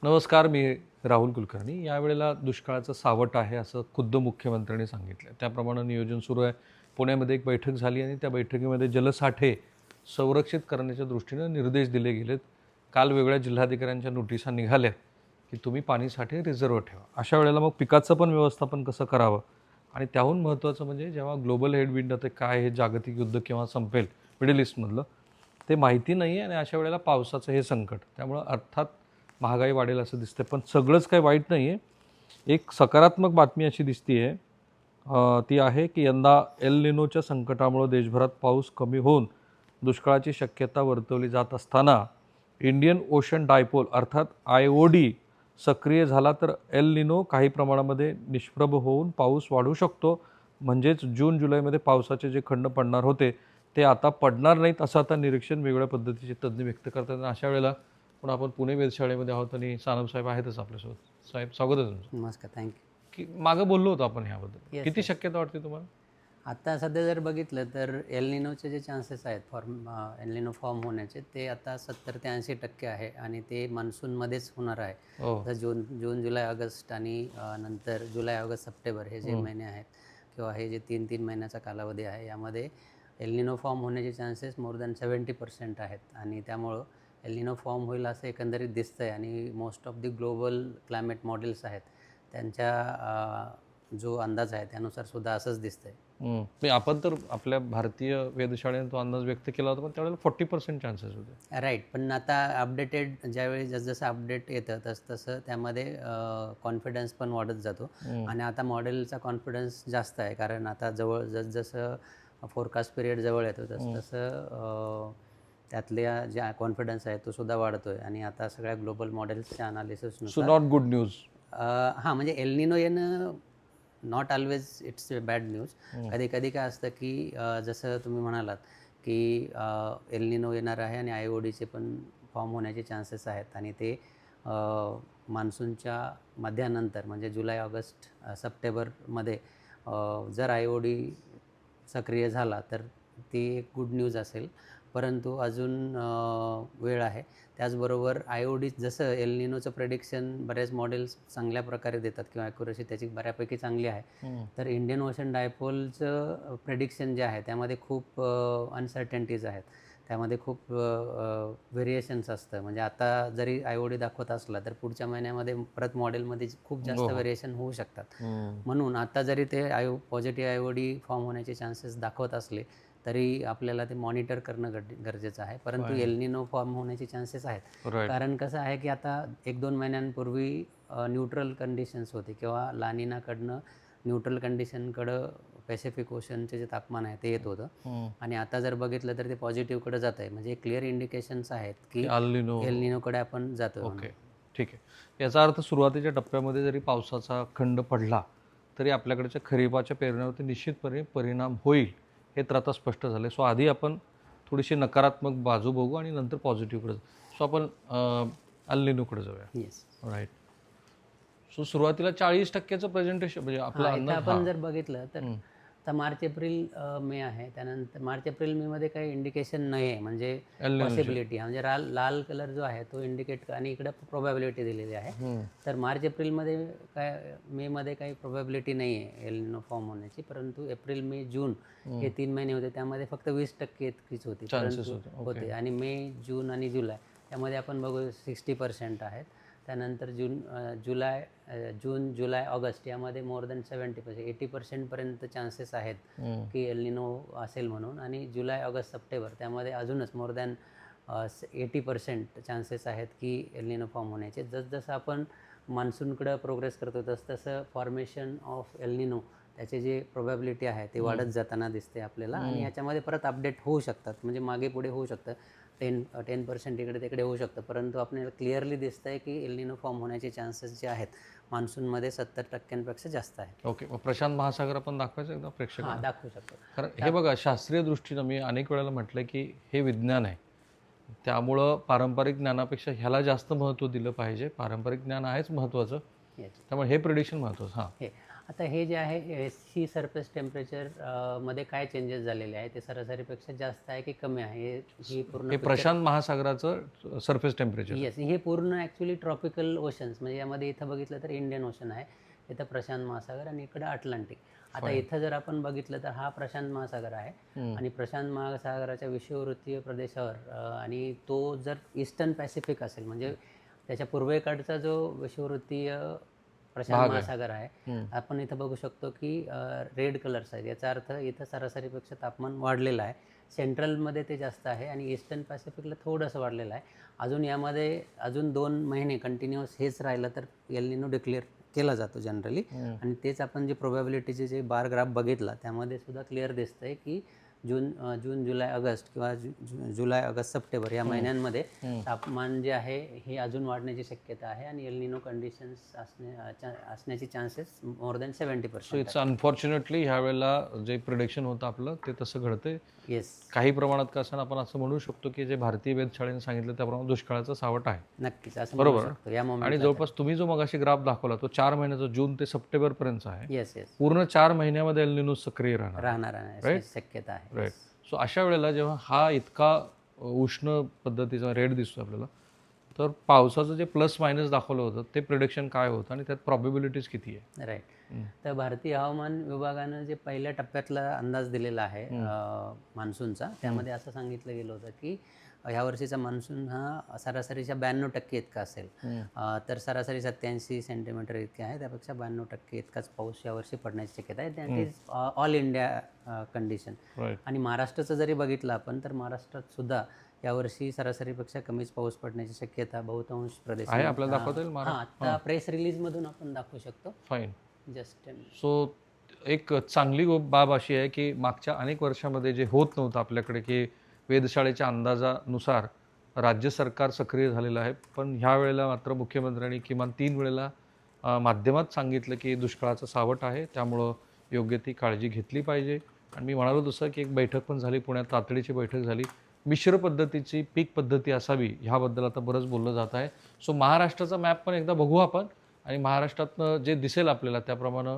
नमस्कार, मी राहुल कुलकर्णी. यावेळेला दुष्काळाचं सावट आहे असं खुद्द मुख्यमंत्र्यांनी सांगितलं. त्याप्रमाणे नियोजन सुरू आहे. पुण्यामध्ये एक बैठक झाली आणि त्या बैठकीमध्ये जलसाठे संरक्षित करण्याच्या दृष्टीनं निर्देश दिले गेलेत. काल वेगळ्या जिल्हाधिकाऱ्यांच्या नोटिसा निघाल्या की तुम्ही पाणीसाठे रिझर्व्ह ठेवा. अशा वेळेला मग पिकाचं पण व्यवस्थापन कसं करावं आणि त्याहून महत्त्वाचं म्हणजे जेव्हा ग्लोबल हेडविंड आता काय हे जागतिक युद्ध केव्हा संपेल मिडल ईस्टमधलं ते माहिती नाही आहे आणि अशा वेळेला पावसाचं हे संकट. त्यामुळं अर्थात महागाई वाढेल असं दिसतं, पण सगळंच काही वाईट नाही आहे. एक सकारात्मक बातमी अशी दिसती आहे, ती आहे की यंदा एल निनोच्या संकटामुळे देशभरात पाऊस कमी होऊन दुष्काळाची शक्यता वर्तवली जात असताना इंडियन ओशन डायपोल अर्थात IOD सक्रिय झाला तर एल निनो काही प्रमाणामध्ये निष्प्रभ होऊन पाऊस वाढू शकतो. म्हणजेच जून जुलैमध्ये पावसाचे जे खंड पडणार होते ते आता पडणार नाहीत असं आता निरीक्षण वेगळ्या पद्धतीचे तज्ज्ञ व्यक्त करतात. अशा वेळेला पण आपण पुणे वेधशाळेमध्ये आहोत आणि सानप साहेब आहेतच आपल्यासोबत. साहेब, स्वागत आहे तुमचं. नमस्कार, थँक्यू. की मागं बोललो होतो आपण ह्याबद्दल. Yes, किती yes. शक्यता वाटते तुम्हाला? आता सध्या जर बघितलं तर एल निनोचे जे चान्सेस आहेत एल निनो फॉर्म होण्याचे ते आता 70 ते 80% आहे आणि ते मान्सूनमध्येच होणार आहे. हो. तर जून जुलै ऑगस्ट आणि नंतर जुलै ऑगस्ट सप्टेंबर हे जे महिने आहेत किंवा हे जे 3 महिन्याचा कालावधी आहे यामध्ये एल निनो फॉर्म होण्याचे चान्सेस मोर दॅन 70% आहेत आणि त्यामुळं एल निनो फॉर्म होईल असं एकंदरीत दिसतं आहे आणि most of the global climate models आहेत त्यांच्या जो अंदाज आहे त्यानुसार सुद्धा असंच दिसतंय. म्हणजे आपण तर आपल्या भारतीय वेधशाळेने तो अंदाज व्यक्त केला होता, पण त्यावेळेला 40% चान्सेस होते. राईट. पण आता अपडेटेड ज्यावेळी जसजसं अपडेट येतं तसं त्यामध्ये कॉन्फिडन्स पण वाढत जातो आणि आता मॉडेलचा कॉन्फिडन्स जास्त आहे कारण आता जवळ जसजसं फोरकास्ट पिरियड जवळ येतो तसं त्यातल्या ज्या कॉन्फिडन्स आहे तो सुद्धा वाढतोय आणि आता सगळ्या ग्लोबल मॉडेल्सच्या सो अनालिसिसनुसार नॉट गुड न्यूज. हां, म्हणजे एल निनो येणं not always it's bad news. कधी कधी काय असतं की जसं तुम्ही म्हणालात की एल निनो येणार आहे आणि IODचे पण फॉर्म होण्याचे चान्सेस आहेत आणि ते मान्सूनच्या मध्यानंतर म्हणजे जुलै ऑगस्ट सप्टेंबरमध्ये जर IOD सक्रिय झाला तर ती एक गुड न्यूज असेल. परंतु अजून वेळ आहे. त्याचबरोबर IOD जसं एल निनोचं प्रेडिक्शन बऱ्याच मॉडेल्स चांगल्या प्रकारे देतात किंवा ॲक्युरसी त्याची बऱ्यापैकी चांगली आहे. तर इंडियन ओशन डायपोलचं प्रेडिक्शन जे आहे त्यामध्ये खूप अनसर्टन्टीज आहेत. त्यामध्ये खूप व्हेरिएशन्स असतं. म्हणजे आता जरी IOD दाखवत असला तर पुढच्या महिन्यामध्ये परत मॉडेलमध्ये खूप जास्त व्हेरिएशन होऊ शकतात. म्हणून आता जरी ते पॉझिटिव्ह IOD फॉर्म होण्याचे चान्सेस दाखवत असले तरी आपल्याला ते मॉनिटर करणं गरजेचं आहे. परंतु एल निनो फॉर्म होण्याचे चान्सेस आहेत. कारण कसं आहे की आता 1-2 महिन्यांपूर्वी न्यूट्रल कंडिशन्स होते किंवा लानिनाकडनं न्यूट्रल कंडिशनकडं पॅसिफिक ओशनचे जे तापमान आहे ते येत होतं आणि आता जर बघितलं तर ते पॉझिटिव्हकडे जात आहे. म्हणजे क्लिअर इंडिकेशन्स आहेत की एल निनोकडे आपण जातो. ओके, ठीक आहे. याचा अर्थ सुरुवातीच्या टप्प्यामध्ये जरी पावसाचा खंड पडला तरी आपल्याकडच्या खरीपाच्या पेरण्यावरती निश्चितपणे परिणाम होईल हे तर आता स्पष्ट झालं. सो आधी आपण थोडीशी नकारात्मक बाजू बघू आणि नंतर पॉझिटिव्हकडे जाऊ. सो आपण एल निनोकडे जाऊया. येस. राईट. सो सुरुवातीला 40%चं प्रेझेंटेशन म्हणजे आपला अंदाज. आपण जर बघितलं तर आता मार्च एप्रिल मे आहे. त्यानंतर मार्च एप्रिल मे मध्ये काही इंडिकेशन नाही आहे म्हणजे पॉसिबिलिटी म्हणजे लाल कलर जो आहे तो इंडिकेट आणि इकडे प्रोबॅबिलिटी दिलेली आहे. तर मार्च एप्रिलमध्ये काय मे मध्ये काही प्रोबॅबिलिटी नाही आहे एल निनो फॉर्म होण्याची. परंतु एप्रिल मे जून हे 3 महिने होते त्यामध्ये फक्त 20% इतकीच होती होते आणि मे जून आणि जुलै त्यामध्ये आपण बघू 60% आहेत. त्यानंतर जून जुलै ऑगस्ट यामध्ये मोर दॅन 70% 80% पर्यंत चान्सेस आहेत की एल निनो असेल म्हणून आणि जुलै ऑगस्ट सप्टेंबर त्यामध्ये अजूनच मोर दॅन 80% चान्सेस आहेत की एल निनो फॉर्म होण्याचे. जसजसं आपण मान्सूनकडं प्रोग्रेस करतो तसं फॉर्मेशन ऑफ एल निनो त्याचे जे प्रोबॅबिलिटी आहे ते वाढत जाताना दिसते आपल्याला आणि ह्याच्यामध्ये परत अपडेट होऊ शकतात म्हणजे मागे पुढे होऊ शकतं. 10% इकडे तिकडे होऊ शकतं. परंतु आपल्याला क्लिअरली दिसतं आहे की एल निनो फॉर्म होण्याचे चान्सेस जे आहेत मान्सूनमध्ये 70% जास्त आहेत. ओके, मग प्रशांत महासागर आपण दाखवायचं एकदा प्रेक्षकांना? दाखवू शकतो. कारण हे बघा, शास्त्रीय दृष्टीनं मी अनेक वेळेला म्हटलं की हे विज्ञान आहे, त्यामुळं पारंपरिक ज्ञानापेक्षा ह्याला जास्त महत्त्व दिलं पाहिजे. पारंपरिक ज्ञान आहेच महत्त्वाचं, त्यामुळे हे प्रिडिक्शन महत्त्वाचं. हे आता हे जे आहे सी सरफेस टेम्परेचर मध्ये काय चेंजेस झालेले आहे ते सरासरीपेक्षा जास्त आहे की कमी आहे ही पूर्ण हे प्रशांत महासागराचं सरफेस टेम्परेचर. येस, हे पूर्ण ॲक्च्युली ट्रॉपिकल ओशन्स म्हणजे यामध्ये इथं बघितलं तर इंडियन ओशन आहे, इथं प्रशांत महासागर आणि इकडं अटलांटिक. आता इथं जर आपण बघितलं तर हा प्रशांत महासागर आहे आणि प्रशांत महासागराच्या विषुववृत्तीय प्रदेशावर आणि तो जर ईस्टर्न पॅसिफिक असेल म्हणजे त्याच्या पूर्वेकडचा जो विषुववृत्तीय प्रशांत महासागर आहे, आपण इथं बघू शकतो की रेड कलर्स आहेत. याचा अर्थ इथं सरासरीपेक्षा तापमान वाढलेलं आहे. सेंट्रलमध्ये ते जास्त आहे आणि ईस्टर्न पॅसिफिकला थोडंसं वाढलेलं आहे. अजून यामध्ये अजून 2 महिने कंटिन्युअस हेच राहिलं तर एल निनो डिक्लेअर केला जातो जनरली. आणि तेच आपण जे प्रोबॅबिलिटीचे जे बार ग्राफ बघितला त्यामध्ये सुद्धा क्लिअर दिसतंय की जून जुलै ऑगस्ट किंवा जुलै ऑगस्ट सप्टेंबर या महिन्यांमध्ये तापमान जे आहे हे अजून वाढण्याची शक्यता आहे आणि एल निनो कंडिशन्स असण्याची chances more than 70%. So it's unfortunately ह्यावेळेला जे प्रिडिक्शन होतं आपलं ते तसं घडतंय. येस, काही प्रमाणात का असं आपण असं म्हणू शकतो की जे भारतीय वेधशाळेने सांगितलं त्याप्रमाणे दुष्काळाचं सावट आहे. नक्कीच असं म्हणू शकतो या आणि मोमेंट. जवळपास तुम्ही जो मगाशी ग्राफ दाखवला तो 4 महिन्याचा जून ते सप्टेंबर पर्यंतचा आहे. येस येस पूर्ण 4 महिन्यामध्ये एल निनो सक्रिय राहणार. राहणार आहे शक्यता आहे. राईट. सो अशा वेळेला जेव्हा हा इतका उष्ण पद्धतीचा रेट दिसतो आपल्याला, तर पावसाचं जे प्लस मायनस दाखवलं होतं ते प्रिडिक्शन काय होतं आणि त्यात प्रॉबिबिलिटीज किती आहे? राईट. तर भारतीय हवामान विभागानं जे पहिल्या टप्प्यातला अंदाज दिलेला आहे मान्सूनचा, त्यामध्ये असं सांगितलं गेलं होतं की ह्यावर्षीचा मान्सून हा सरासरीच्या 92% इतका असेल. तर सरासरी 87 सेंटीमीटर इतके आहे, त्यापेक्षा 92% इतकाच पाऊस यावर्षी पडण्याची शक्यता आहे. That is all India condition. आणि महाराष्ट्राचं जरी बघितलं आपण तर महाराष्ट्रात सुद्धा यावर्षी सरासरीपेक्षा कमीच पाऊस पडण्याची शक्यता बहुतांश प्रदेश आहे. आपल्याला दाखवता येईल आता प्रेस रिलीजमधून आपण दाखवू शकतो. फाईन. जस्ट सो एक चांगली बाब अशी आहे की मागच्या अनेक वर्षामध्ये जे होत नव्हतं आपल्याकडे की वेधशाळेच्या अंदाजानुसार राज्य सरकार सक्रिय झालेलं आहे, पण ह्या वेळेला मात्र मुख्यमंत्र्यांनी किमान 3 वेळेला माध्यमात सांगितलं की दुष्काळाचं सावट आहे, त्यामुळं योग्य ती काळजी घेतली पाहिजे. आणि मी म्हणालो तसं की एक बैठक पण झाली, पुण्यात तातडीची बैठक झाली. मिश्र पद्धतीची पीक पद्धती असावी ह्याबद्दल आता बरंच बोललं जात आहे. सो महाराष्ट्राचा मॅप पण एकदा बघू आपण आणि महाराष्ट्रातनं जे दिसेल आपल्याला त्याप्रमाणे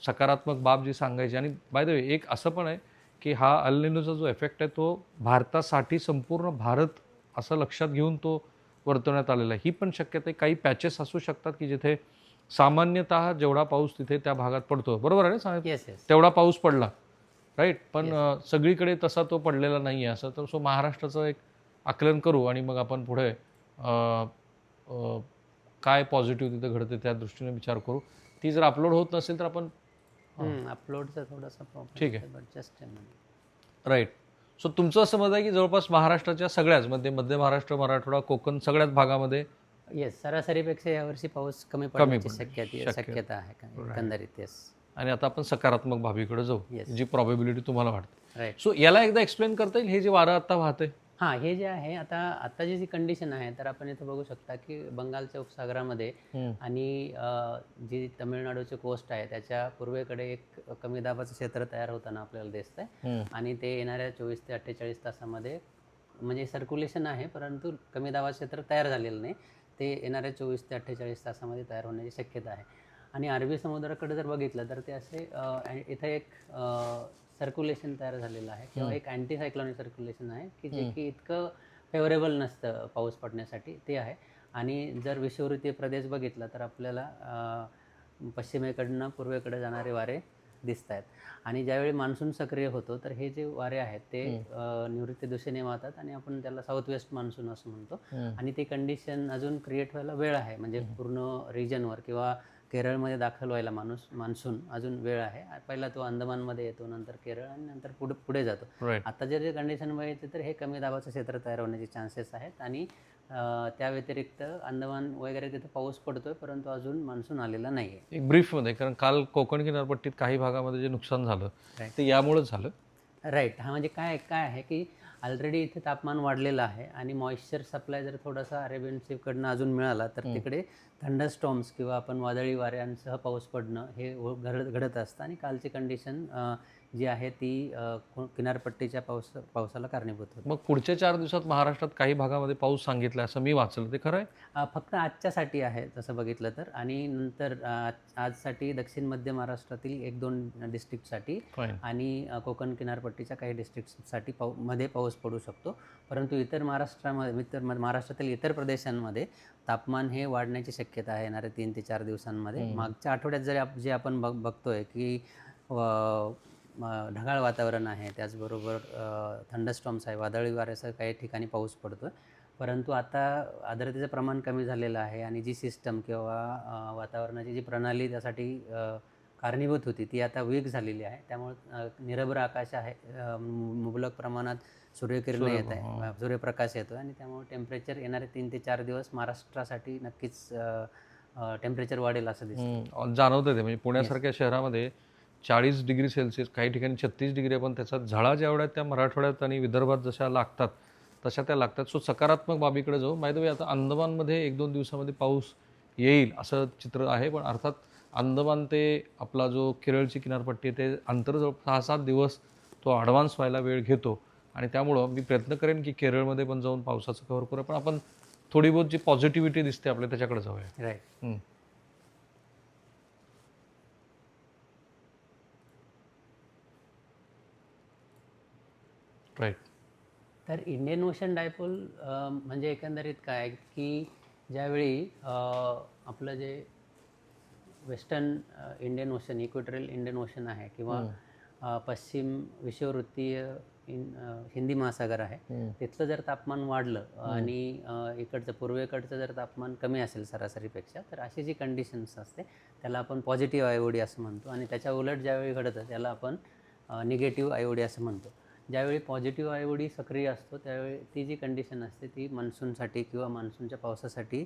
सकारात्मक बाब जी सांगायची. आणि बाय द वे एक असं पण आहे की हा एल निनोचा जो इफेक्ट आहे तो भारतासाठी संपूर्ण भारत असं लक्षात घेऊन तो वर्तवण्यात आलेला आहे. ही पण शक्यता आहे काही पॅचेस असू शकतात की जिथे सामान्यतः जेवढा पाऊस तिथे त्या भागात पडतो, बरोबर आहे ना साहेब? येस येस तेवढा पाऊस पडला, राईट. पण सगळीकडे तसा तो पडलेला नाही आहे असं. तर सो महाराष्ट्राचं एक आकलन करू आणि मग आपण पुढे काय पॉझिटिव्ह तिथं घडते त्या दृष्टीने विचार करू. ती जर अपलोड होत नसेल तर आपण अपलोडचा थोडासा प्रॉब्लेम ठीक आहे. But just right. सो तुमचं असं मत आहे की जवळपास महाराष्ट्राच्या सगळ्याच मध्य महाराष्ट्र, मराठवाडा, कोकण सगळ्याच भागामध्ये येस सरासरीपेक्षा यावर्षी पाऊस कमी पडण्याची शक्यता आहे एकंदरीत. येस. आणि आता आपण सकारात्मक बाबीकडे जाऊ, जी प्रॉबिबिलिटी तुम्हाला वाटते. राईट. सो याला एकदा एक्सप्लेन करता येईल हे जे वारं आता वाहतंय? हां, हे जे आहे आताची जी कंडिशन आहे तर आपण इथं बघू शकता की बंगालच्या उपसागरामध्ये आणि जी तमिळनाडूची कोस्ट आहे त्याच्या पूर्वेकडे एक कमी दाबाचं क्षेत्र तयार होताना आपल्याला दिसतंय आणि ते येणाऱ्या 24 ते 48 तासामध्ये म्हणजे सर्क्युलेशन आहे परंतु कमी दाबाचं क्षेत्र तयार झालेलं नाही. ते येणाऱ्या 24 ते 48 तासामध्ये तयार होण्याची शक्यता आहे. आणि अरबी समुद्राकडे जर बघितलं तर ते असे इथं एक सर्क्युलेशन तयार झालेलं आहे किंवा एक अँटी सायक्लॉनिक सर्क्युलेशन आहे की जे की इतकं फेवरेबल नसतं पाऊस पडण्यासाठी ते आहे. आणि जर विषुववृत्तीय प्रदेश बघितला तर आपल्याला पश्चिमेकडनं पूर्वेकडे जाणारे वारे दिसत आहेत. आणि ज्यावेळी मान्सून सक्रिय होतो तर हे जे वारे आहेत ते निवृत्ती दिशेने वाहतात आणि आपण त्याला साऊथ वेस्ट मान्सून असं म्हणतो. आणि ती कंडिशन अजून क्रिएट व्हायला वेळ आहे म्हणजे पूर्ण रिजनवर किंवा केरळमध्ये दाखल व्हायला मान्सून अजून वेळ आहे. पहिला तो अंदमानमध्ये येतो, नंतर केरळ आणि नंतर पुढे जातो. आता जर कंडिशन बघितली तर हे कमी दाबाचं क्षेत्र तयार होण्याचे चान्सेस आहेत. आणि त्या व्यतिरिक्त अंदमान वगैरे तिथे पाऊस पडतोय परंतु अजून मान्सून आलेला नाही आहे. एक ब्रीफमध्ये, कारण काल कोकण किनारपट्टीत काही भागामध्ये जे नुकसान झालं ते यामुळेच झालं. राईट. हा म्हणजे काय आहे की ऑलरेडी इथे तापमान वाढलेलं आहे आणि मॉइश्चर सप्लाय जर थोडासा अरेबियन सीकडनं अजून मिळाला तर तिकडे थंडरस्टॉर्म्स किंवा आपण वादळी वाऱ्यांसह पाऊस पडणं हे घडत असतं. आणि कालची कंडिशन जी आहे ती किनारपट्टीच्या पावसाला कारणीभूत होते. मग पुढच्या 4 दिवसात महाराष्ट्रात काही भागामध्ये पाऊस सांगितला असं मी वाचलं, ते खरं आहे? फक्त आजच्यासाठी आहे तसं बघितलं तर, आणि नंतर आजसाठी दक्षिण मध्य महाराष्ट्रातील 1-2 डिस्ट्रिक्टसाठी फाईन. आणि कोकण किनारपट्टीच्या काही डिस्ट्रिक्टसाठी मध्ये पाऊस पडू शकतो. परंतु महाराष्ट्रातील इतर प्रदेशांमध्ये तापमान हे वाढण्याची शक्यता आहे येणाऱ्या 3 ते 4 दिवसांमध्ये. मागच्या आठवड्यात जे आपण बघतोय की ढगाळ वातावरण आहे, त्याचबरोबर थंडरस्टॉर्म्स आहे, वादळी वाऱ्यासह काही ठिकाणी पाऊस पडतो आहे. परंतु आता आर्द्रतेचं प्रमाण कमी झालेलं आहे आणि जी सिस्टम किंवा वातावरणाची जी प्रणाली त्यासाठी कारणीभूत होती ती आता वीक झालेली आहे. त्यामुळे निरभ्र आकाश आहे, मुबलक प्रमाणात सूर्यकिरण येत आहे, सूर्यप्रकाश येतो आणि त्यामुळे टेम्परेचर येणारे 3 ते 4 दिवस महाराष्ट्रासाठी नक्कीच टेम्परेचर वाढेल असं दिसतं. जाणवतं ते, म्हणजे पुण्यासारख्या शहरामध्ये 40 डिग्री सेल्सिअस, काही ठिकाणी 36 डिग्री, पण त्याचा झळा जेवढ्या त्या मराठवाड्यात आणि विदर्भात जशा लागतात तशा त्या लागतात. सो सकारात्मक बाबीकडे जाऊ. बाय द वे, आता अंदमानमध्ये 1-2 दिवसामध्ये पाऊस येईल असं चित्र आहे, पण अर्थात अंदमान ते आपला जो केरळची किनारपट्टी आहे ते अंतर जवळ 6-7 दिवस तो ॲडव्हान्स व्हायला वेळ घेतो आणि त्यामुळं मी प्रयत्न करेन की केरळमध्ये पण जाऊन पावसाचं कव्हर करूया. पण आपण थोडी बहुत जी पॉझिटिव्हिटी दिसते आपल्या त्याच्याकडे जाऊया. राईट. राईट. तर इंडियन ओशन डायपोल म्हणजे एकंदरीत काय की ज्यावेळी आपलं जे western Indian ocean, equatorial Indian ocean आहे किंवा पश्चिम विषुववृत्तीय हिंदी महासागर आहे, तिथलं जर तापमान वाढलं आणि इकडचं पूर्वेकडचं जर तापमान कमी असेल सरासरीपेक्षा, तर अशी जी कंडिशन्स असते त्याला आपण पॉझिटिव्ह आयओडी असं म्हणतो. आणि त्याच्या उलट ज्यावेळी घडतं त्याला आपण निगेटिव्ह आयओडी असं म्हणतो. ज्यावेळी पॉझिटिव्ह आयओडी सक्रिय असतो त्यावेळी ती जी कंडिशन असते ती मान्सूनसाठी किंवा मान्सूनच्या पावसासाठी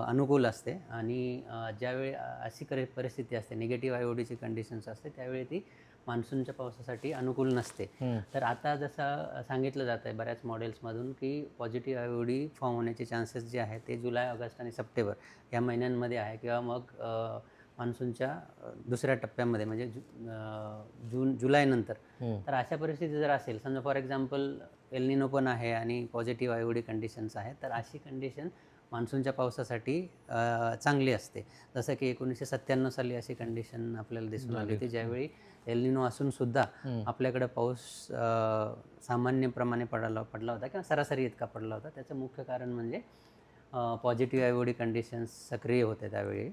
अनुकूल असते. आणि ज्यावेळी अशी परिस्थिती असते, निगेटिव्ह आयओडीची कंडिशन्स असते, त्यावेळी ती मान्सूनच्या पावसासाठी अनुकूल नसते. तर आता जसं सांगितलं जातं आहे बऱ्याच मॉडेल्समधून की पॉझिटिव्ह आयओडी फॉर्म होण्याचे चान्सेस जे आहे ते जुलै, ऑगस्ट आणि सप्टेंबर या महिन्यांमध्ये आहे, किंवा मग मान्सूनच्या दुसऱ्या टप्प्यामध्ये म्हणजे जुलैनंतर. तर अशा परिस्थिती जर असेल, समजा फॉर एक्झाम्पल एल निनो पण आहे आणि पॉझिटिव्ह आयओडी कंडिशन्स आहेत, तर अशी कंडिशन मान्सूनच्या पावसासाठी चांगली असते. जसं की 1997 साली अशी कंडिशन आपल्याला दिसून आली होती, ज्यावेळी एल निनो असूनसुद्धा आपल्याकडं पाऊस सामान्यप्रमाणे पडला होता किंवा सरासरी इतका पडला होता. त्याचं मुख्य कारण म्हणजे पॉझिटिव्ह आयओडी कंडिशन्स सक्रिय होते त्यावेळी.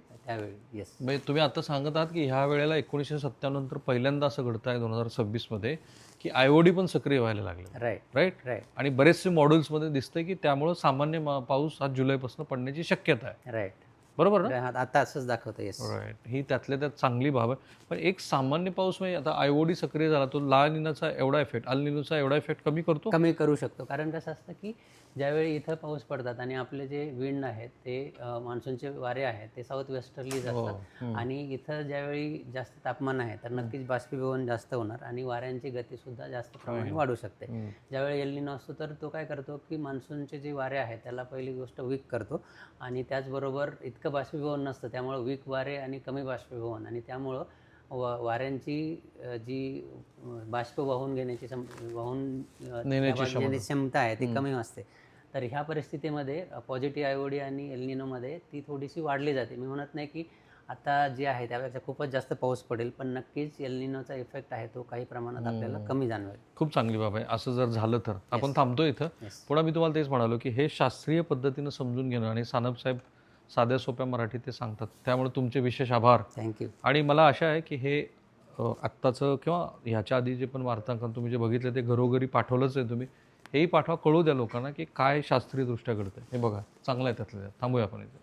येस. म्हणजे तुम्ही आता सांगत आहात की ह्या वेळेला 1997 नंतर पहिल्यांदा असं घडतं आहे 2026मध्ये की आयओडी पण सक्रिय व्हायला लागले. राईट. आणि बरेचसे मॉडेल्समध्ये दिसतंय की त्यामुळं सामान्य पाऊस हा जुलैपासून पडण्याची शक्यता आहे. राईट. बरोबर ना? आता असंच दाखवतं. येस. राईट. ही त्यातल्या त्यात चांगली बाब आहे. पण एक सामान्य पाऊस म्हणजे आता आयओडी सक्रिय झाला, तो ला निनाचा एवढा इफेक्ट, अल निनोचा एवढा इफेक्ट कमी करू शकतो. कारण कसं असतं की ज्यावेळी इथं पाऊस पडतात आणि आपले जे विंड आहेत ते मान्सूनचे वारे आहेत ते साऊथ वेस्टर्लीज असतात, आणि इथं ज्यावेळी जास्त तापमान आहे तर नक्कीच बाष्पीभवन जास्त होणार आणि वाऱ्यांची गतीसुद्धा जास्त प्रमाणे वाढू शकते. ज्यावेळी एल निनो असतो तर तो काय करतो की मान्सूनचे जे वारे आहेत त्याला पहिली गोष्ट वीक करतो, आणि त्याचबरोबर इतकं बाष्पीभवन नसतं, त्यामुळं वीक वारे आणि कमी बाष्पीभवन, आणि त्यामुळं वाऱ्यांची जी बाष्प वाहून घेण्याची क्षमता आहे ती कमी असते. तर ह्या परिस्थितीमध्ये पॉझिटिव्ह आयओडी आणि एल निनोमध्ये ती थोडीशी वाढली जाते. मी म्हणत नाही की आता जे आहे त्यापेक्षा खूपच जास्त पाऊस पडेल, पण नक्कीच एल निनोचा इफेक्ट आहे तो काही प्रमाणात आपल्याला कमी जाणवेल. खूप चांगली बाब आहे. असं जर झालं तर आपण थांबतो इथं. पुन्हा मी तुम्हाला तेच म्हणालो की हे शास्त्रीय पद्धतीनं समजून घेणं, आणि सानप साहेब साध्या सोप्या मराठीत ते सांगतात, त्यामुळे तुमचे विशेष आभार. थँक्यू. आणि मला आशा आहे की हे आत्ताचं किंवा ह्याच्या आधी जे पण वार्तांकन तुम्ही जे बघितलं ते घरोघरी पाठवलंच आहे तुम्ही. हेही पाठवा, कळू द्या लोकांना की काय शास्त्रीयदृष्ट्या घडतंय. हे बघा, चांगलं आहे त्यातलं. थांबूया आपण इथे.